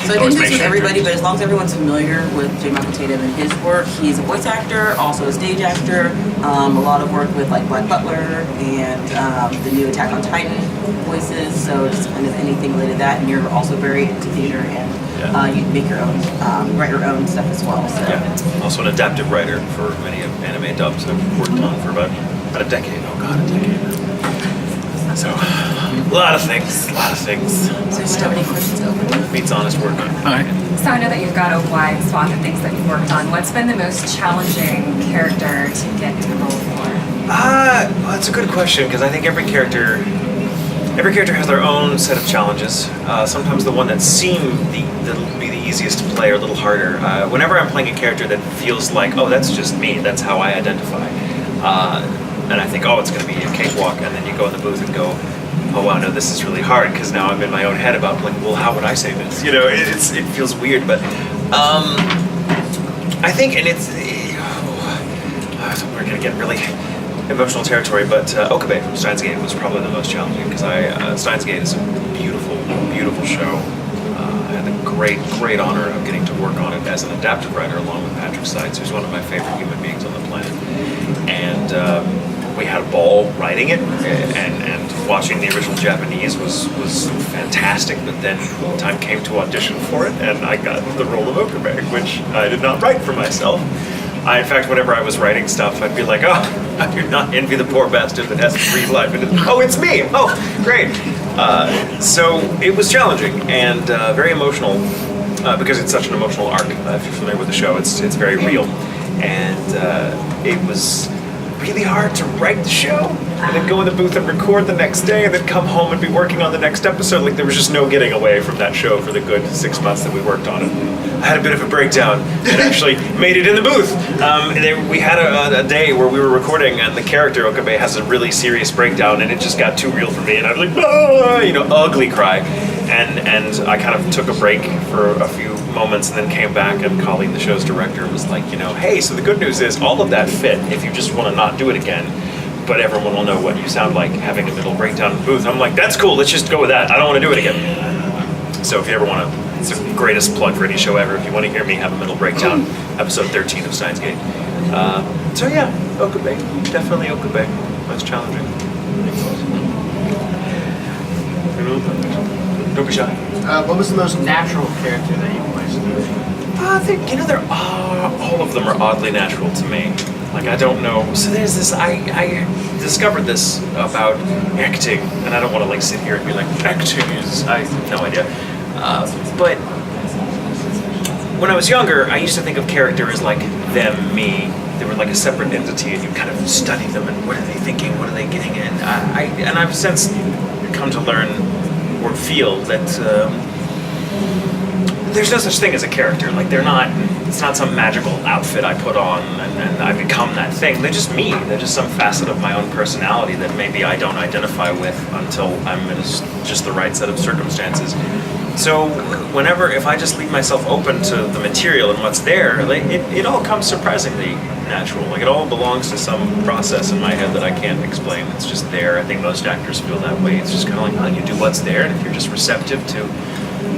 So I think this with everybody, but as long as everyone's familiar with J. Michael Tatum and his work, he's a voice actor, also a stage actor, a lot of work with like Black Butler and the new Attack on Titan voices, so just kind of anything related to that, and you're also very into theater and you make your own, write your own stuff as well. So. Yeah, also an adaptive writer for many anime dubs I've worked on for about a decade. Oh god, a decade. So, a lot of things. So you still have any questions open? Beats honest work. Alright. So I know that you've got a wide swath of things that you've worked on. What's been the most challenging character to get in the role for? Well, that's a good question, because I think every character has their own set of challenges. Sometimes the one that that'll be the easiest to play are a little harder. Whenever I'm playing a character that feels like, oh, that's just me, that's how I identify. And I think, oh, it's going to be a cakewalk, and then you go in the booth and go, oh wow, no, this is really hard, because now I'm in my own head about, like, well, how would I say this? You know, it feels weird, but I think, and we're going to get really emotional territory, but Okabe from Steins Gate was probably the most challenging, because Steins Gate is a beautiful, beautiful show. I had the great honor of getting to work on it as an adaptive writer along with Patrick Seitz, who's one of my favorite human beings on the planet. And we had a ball writing it, and watching the original Japanese was fantastic, but then time came to audition for it, and I got the role of Okabe, which I did not write for myself. In fact, whenever I was writing stuff, I'd be like, oh, I do not envy the poor bastard that has to breathe life into oh, it's me! Oh, great! So it was challenging and very emotional, because it's such an emotional arc. If you're familiar with the show, it's very real. And it was really hard to write the show and then go in the booth and record the next day and then come home and be working on the next episode. Like, there was just no getting away from that show for the good 6 months that we worked on it. I had a bit of a breakdown and actually made it in the booth. We had a day where we were recording, and the character Okabe has a really serious breakdown, and it just got too real for me, and I was like, ah, you know, ugly cry. And I kind of took a break for a few moments and then came back, and Colleen, the show's director, was like, you know, hey, so the good news is all of that fit if you just want to not do it again, but everyone will know what you sound like having a middle breakdown in the booth. I'm like, that's cool, let's just go with that. I don't want to do it again. So if you ever want to, it's the greatest plug for any show ever. If you want to hear me have a middle breakdown, episode 13 of Steins Gate. So yeah, Okabe, definitely Okabe. That's challenging. Don't be shy. What was the most natural character that you voiced? I think, you know, all of them are oddly natural to me. Like, I don't know. So there's this, I discovered this about acting, and I don't want to, like, sit here and be like, acting is, I have no idea. But when I was younger, I used to think of character as like them, me. They were like a separate entity, and you kind of study them, and what are they thinking, what are they getting in? And I've since come to learn or feel that there's no such thing as a character. Like, it's not some magical outfit I put on and I become that thing. They're just me. They're just some facet of my own personality that maybe I don't identify with until I'm in just the right set of circumstances. So if I just leave myself open to the material and what's there, it all comes surprisingly natural. Like, it all belongs to some process in my head that I can't explain. It's just there. I think most actors feel that way. It's just kind of like, well, you do what's there, and if you're just receptive to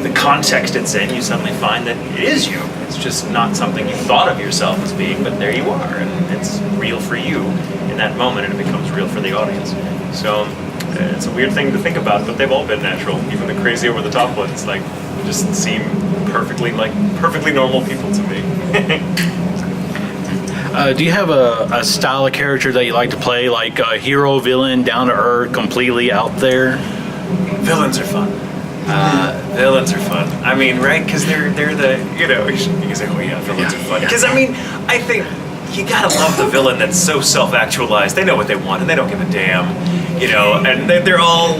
the context it's in, you suddenly find that it is you. It's just not something you thought of yourself as being, but there you are, and it's real for you in that moment, and it becomes real for the audience. So it's a weird thing to think about, but they've all been natural. Even the crazy over-the-top ones, like, just seem perfectly normal people to me. Do you have a style of character that you like to play, like a hero, villain, down to earth, completely out there? Villains are fun. Villains are fun. I mean, right? Because they're the, you know, you can say, oh yeah, villains are fun. Because, I mean, I think you gotta love the villain that's so self-actualized. They know what they want, and they don't give a damn, you know, and they're all,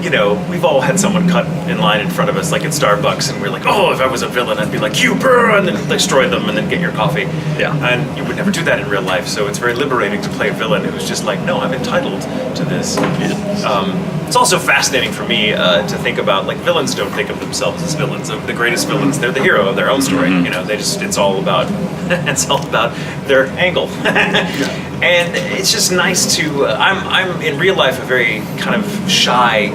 you know, we've all had someone cut in line in front of us, like at Starbucks, and we're like, oh, if I was a villain, I'd be like, you burn, and then destroy them, and then get your coffee. Yeah. And you would never do that in real life, so it's very liberating to play a villain who's just like, no, I'm entitled to this. It's also fascinating for me to think about, like, villains don't think of themselves as villains. The greatest villains, they're the hero of their own story. Mm-hmm. You know, it's all about their angle. And it's just nice to, I'm in real life a very kind of shy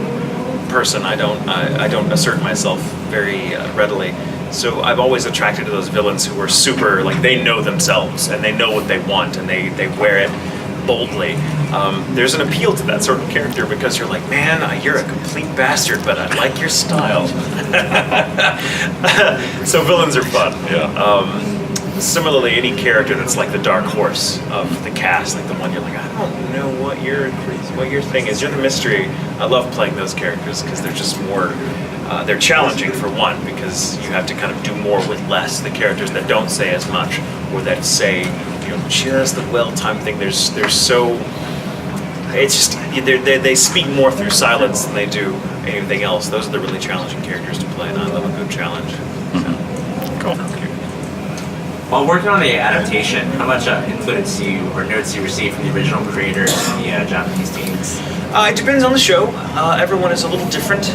person. I don't assert myself very readily. So I've always attracted to those villains who are super, like, they know themselves and they know what they want and they wear it boldly. There's an appeal to that sort of character because you're like, man, you're a complete bastard, but I like your style. So villains are fun. Yeah. Similarly, any character that's like the dark horse of the cast, like the one you're like, I don't know what your thing is. You're the mystery. I love playing those characters because they're just more, they're challenging for one because you have to kind of do more with less. The characters that don't say as much or that say, just the well-timed thing. There's so, it's just they speak more through silence than they do anything else. Those are the really challenging characters to play, and I love a good challenge. So, Cool. While working on the adaptation, how much influence or notes you received from the original creators and the Japanese teams? It depends on the show. Everyone is a little different.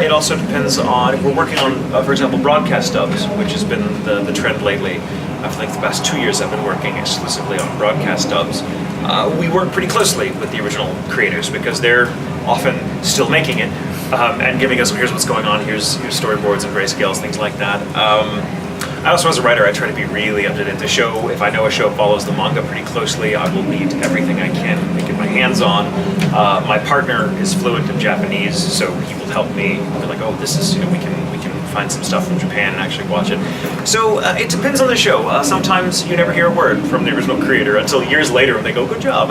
It also depends on, we're working on, for example, broadcast dubs, which has been the trend lately. For like the past 2 years I've been working exclusively on broadcast dubs. We work pretty closely with the original creators because they're often still making it and giving us, here's what's going on, here's storyboards and grayscales, things like that. I also, as a writer, I try to be really up to date. The show, if I know a show follows the manga pretty closely, I will read everything I can to get my hands on. My partner is fluent in Japanese, so he will help me. Be like, oh, this is, we can find some stuff from Japan and actually watch it. So it depends on the show. Sometimes you never hear a word from the original creator until years later when they go, good job,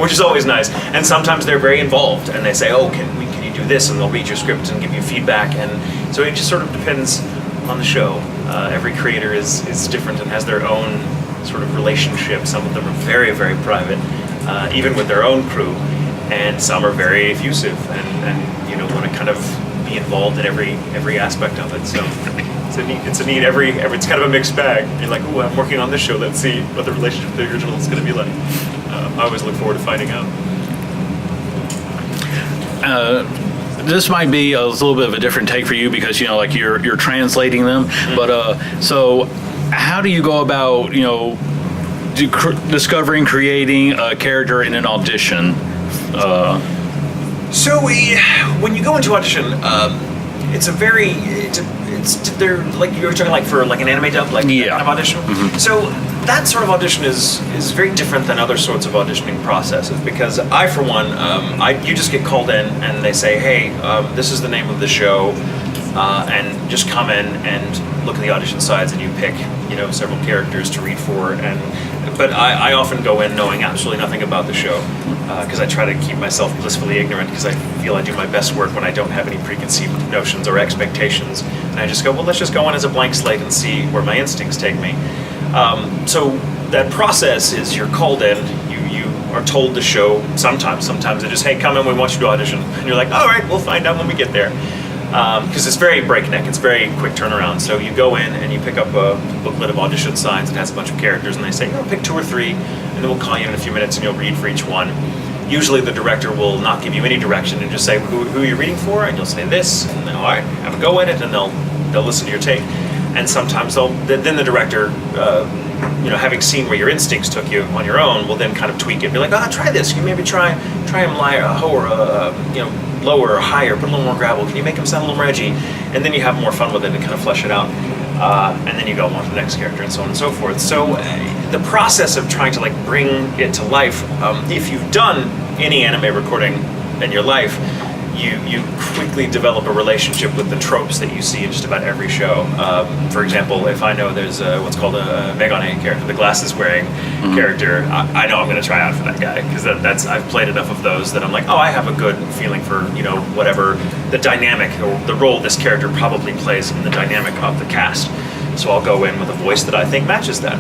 which is always nice. And sometimes they're very involved and they say, oh, can you do this? And they'll read your script and give you feedback. And so it just sort of depends on the show. Every creator is different and has their own sort of relationship. Some of them are very, very private, even with their own crew, and some are very effusive and want to kind of be involved in every aspect of it. So it's a neat it's kind of a mixed bag. You're like, oh, I'm working on this show. Let's see what the relationship with the original is going to be like. I always look forward to finding out. This might be a little bit of a different take for you because like you're translating them. But so how do you go about discovering, creating a character in an audition? So when you go into audition, they're like you're talking like for like an anime dub, like that kind of audition. Mm-hmm. So that sort of audition is very different than other sorts of auditioning processes because I, for one, you just get called in and they say, hey, this is the name of the show, and just come in and look at the audition sides and you pick several characters to read for. But I often go in knowing absolutely nothing about the show because I try to keep myself blissfully ignorant because I feel I do my best work when I don't have any preconceived notions or expectations. And I just go, well, let's just go in as a blank slate and see where my instincts take me. So that process is you're called in, you are told to show sometimes they just, hey, come in, we want you to audition. And you're like, all right, we'll find out when we get there. Because it's very breakneck, it's very quick turnaround. So you go in and you pick up a booklet of audition signs that has a bunch of characters and they say, pick 2 or 3 and then we'll call you in a few minutes and you'll read for each one. Usually the director will not give you any direction and just say, who are you reading for? And you'll say this, and then, all right, have a go at it, and they'll listen to your take. And sometimes then the director, having seen where your instincts took you on your own, will then kind of tweak it and be like, try this. You maybe try him lower or higher, put a little more gravel. Can you make him sound a little more edgy? And then you have more fun with it and kind of flesh it out. And then you go on to the next character and so on and so forth. So the process of trying to bring it to life, if you've done any anime recording in your life, you quickly develop a relationship with the tropes that you see in just about every show. For example, if I know there's what's called a Megane character, the glasses wearing character, I know I'm going to try out for that guy because I've played enough of those that I'm like, I have a good feeling for whatever the dynamic or the role this character probably plays in the dynamic of the cast. So I'll go in with a voice that I think matches that.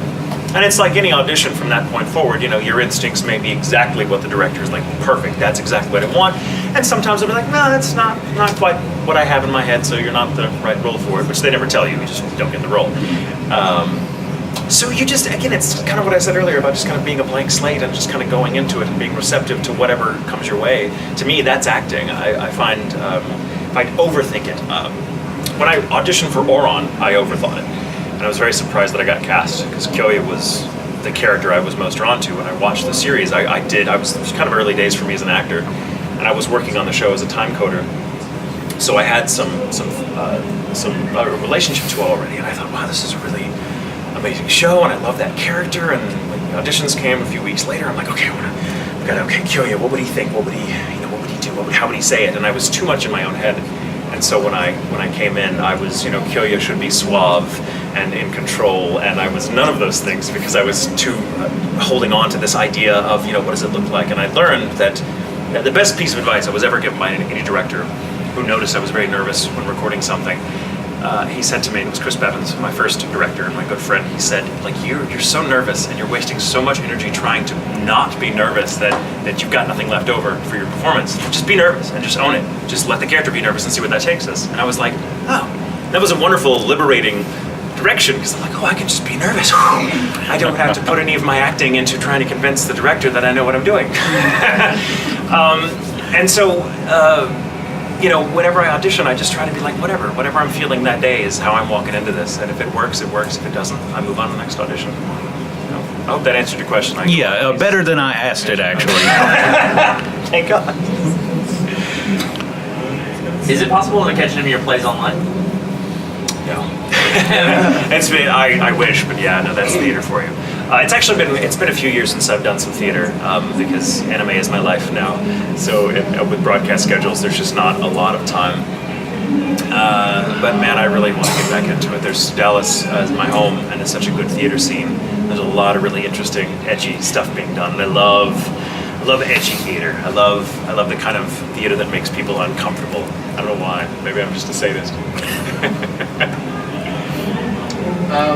And it's like any audition from that point forward, your instincts may be exactly what the director is like, perfect, that's exactly what I want. And sometimes I'll be like, no, that's not quite what I have in my head, so you're not the right role for it, which they never tell you just don't get the role. So you just, again, it's kind of what I said earlier about just kind of being a blank slate and just kind of going into it and being receptive to whatever comes your way. To me, that's acting. I find if I overthink it, when I auditioned for Oron, I overthought it. And I was very surprised that I got cast because Kyoya was the character I was most drawn to. When I watched the series, it was kind of early days for me as an actor, and I was working on the show as a time coder. So I had some relationship to it already, and I thought, wow, this is a really amazing show, and I love that character. And when the auditions came a few weeks later, I'm like, okay, okay, Kyoya, what would he think? What would he, what would he do? How would he say it? And I was too much in my own head. And so when I came in, I was, Kyoya should be suave and in control, and I was none of those things because I was too holding on to this idea of, what does it look like? And I learned that the best piece of advice I was ever given by any director who noticed I was very nervous when recording something, he said to me, and it was Chris Bevins, my first director and my good friend, he said, like, you're so nervous and you're wasting so much energy trying to not be nervous that you've got nothing left over for your performance. Just be nervous and just own it. Just let the character be nervous and see what that takes us. And I was like, oh, that was a wonderful, liberating direction, because I'm like, oh, I can just be nervous. I don't have to put any of my acting into trying to convince the director that I know what I'm doing. And so, whenever I audition, I just try to be like, whatever I'm feeling that day is how I'm walking into this. And if it works, it works. If it doesn't, I move on to the next audition. I hope that answered your question. Yeah, better than I asked it, actually. Thank God. Is it possible to catch any of your plays online? No. I wish, but yeah, no, that's theater for you. It's been a few years since I've done some theater because anime is my life now. So with broadcast schedules, there's just not a lot of time. But man, I really want to get back into it. There's Dallas as my home, and it's such a good theater scene. There's a lot of really interesting, edgy stuff being done. And I love edgy theater. I love the kind of theater that makes people uncomfortable. I don't know why. Maybe I'm just a sadist.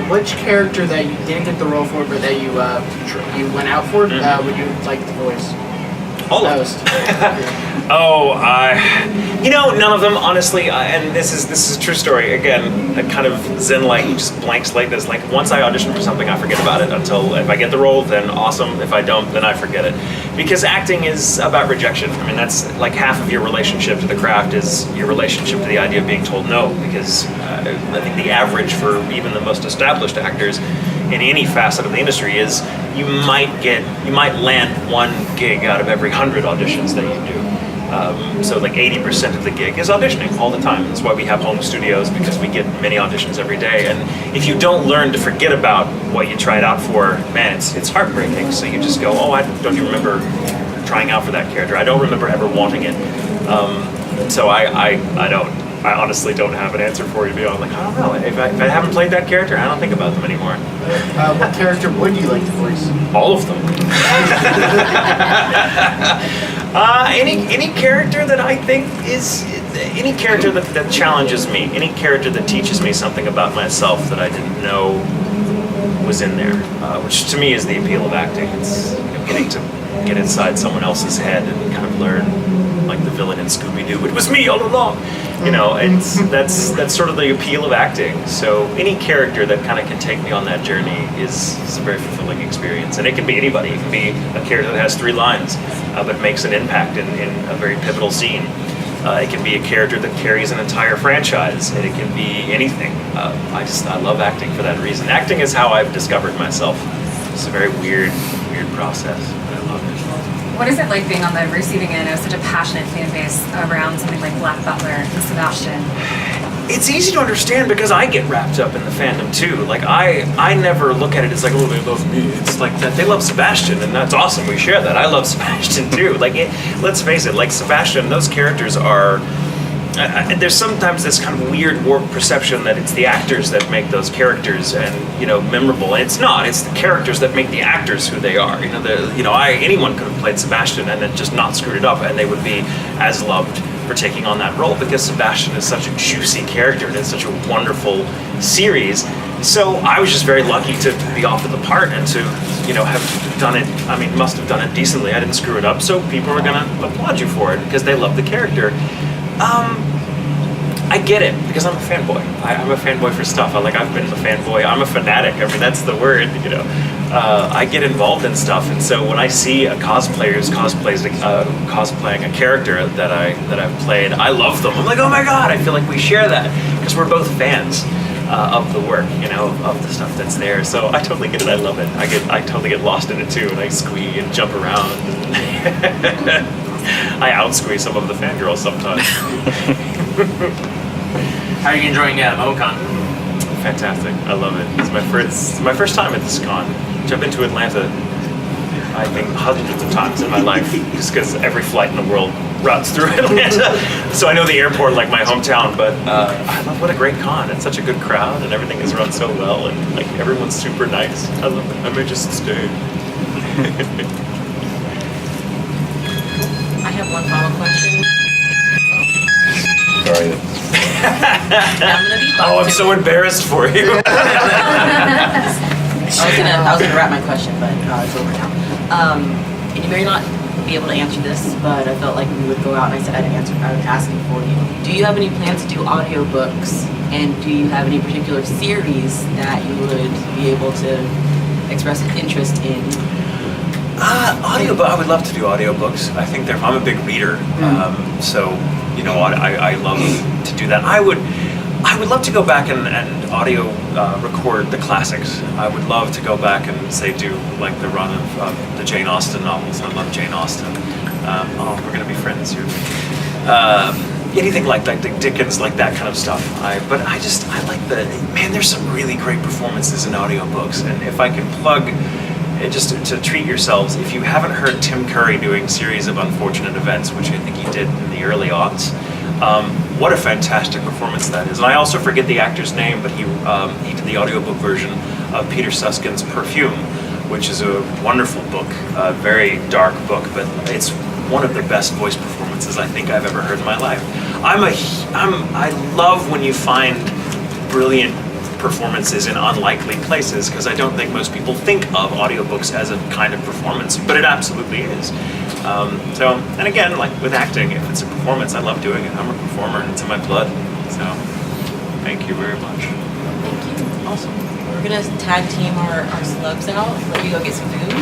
Which character that you didn't get the role for, but that you went out for, would you like to voice? All of them. None of them, honestly. And this is a true story. Again, a kind of zen-like, just blank slate. This, like, once I audition for something, I forget about it until if I get the role, then awesome. If I don't, then I forget it. Because acting is about rejection. I mean, that's like half of your relationship to the craft is your relationship to the idea of being told no. Because I think the average for even the most established actors in any facet of the industry is you might land one gig out of every 100 auditions that you do. So like 80% of the gig is auditioning all the time. That's why we have home studios, because we get many auditions every day. And if you don't learn to forget about what you tried out for, man, it's heartbreaking. So you just go, oh, I don't even remember trying out for that character. I don't remember ever wanting it. So I honestly don't have an answer for you beyond, like, I don't know. If I haven't played that character, I don't think about them anymore. What character would you like to voice? All of them. Any character that I think is, any character that challenges me, any character that teaches me something about myself that I didn't know was in there, which to me is the appeal of acting. It's getting to get inside someone else's head and kind of learn, like the villain in Scooby-Doo, it was me all along. That's sort of the appeal of acting. So any character that kind of can take me on that journey is a very fulfilling experience. And it can be anybody. It can be a character that has 3 lines, but makes an impact in a very pivotal scene. It can be a character that carries an entire franchise, and it can be anything. I love acting for that reason. Acting is how I've discovered myself. It's a very weird process, but I love it. What is it like being on the receiving end of such a passionate fan base around something like Black Butler and Sebastian? It's easy to understand because I get wrapped up in the fandom too. Like I never look at it as like, oh, they love me. It's like that they love Sebastian, and that's awesome. We share that. I love Sebastian too. Let's face it. Like Sebastian, those characters are. There's sometimes this kind of weird warped perception that it's the actors that make those characters and memorable. And it's not. It's the characters that make the actors who they are. Anyone could have played Sebastian and then just not screwed it up, and they would be as loved for taking on that role, because Sebastian is such a juicy character and it's such a wonderful series. So I was just very lucky to be offered the part and to have done it. I mean, must have done it decently. I didn't screw it up, so people are gonna applaud you for it because they love the character. I get it, because I'm a fanboy. I'm a fanboy for stuff. I've been a fanboy. I'm a fanatic. I mean, that's the word, I get involved in stuff, and so when I see a cosplayer who's cosplaying a character that I've played, I love them. I'm like, oh my god, I feel like we share that, because we're both fans of the work, of the stuff that's there. So I totally get it. I love it. I totally get lost in it too, and I squee and jump around. I outsqueeze some of the fangirls sometimes. How are you enjoying MoCon? Fantastic. I love it. It's my first time at this con, which I've been to Atlanta, I think, hundreds of times in my life, just because every flight in the world routes through Atlanta. So I know the airport like my hometown, but I love what a great con. It's such a good crowd, and everything is run so well, and like everyone's super nice. I love it. I may just stay. I have one final question. Sorry. I'm gonna be Oh, I'm so embarrassed for you. I was gonna wrap my question, but it's over now. And you may not be able to answer this, but I felt like we would go out and I said I would ask it for you. Do you have any plans to do audiobooks? And do you have any particular series that you would be able to express an interest in? Audiobook. I would love to do audiobooks. I think I'm a big reader, so you know, I love to do that. I would love to go back and audio record the classics. I would love to go back and say do like the run of the Jane Austen novels. I love Jane Austen. Oh, we're gonna be friends here. Anything like Dickens, like that kind of stuff. I like there's some really great performances in audiobooks, and if I can plug. Just to treat yourselves, if you haven't heard Tim Curry doing Series of Unfortunate Events, which I think he did in the early aughts, what a fantastic performance that is. And I also forget the actor's name, but he did the audiobook version of Peter Susskind's Perfume, which is a wonderful book, a very dark book, but it's one of the best voice performances I think I've ever heard in my life. I love when you find brilliant performances in unlikely places, because I don't think most people think of audiobooks as a kind of performance, but it absolutely is. And again, like with acting, if it's a performance, I love doing it. I'm a performer, and it's in my blood. So, thank you very much. Thank you. Awesome. We're gonna tag team our celebs out. Let you go get some food.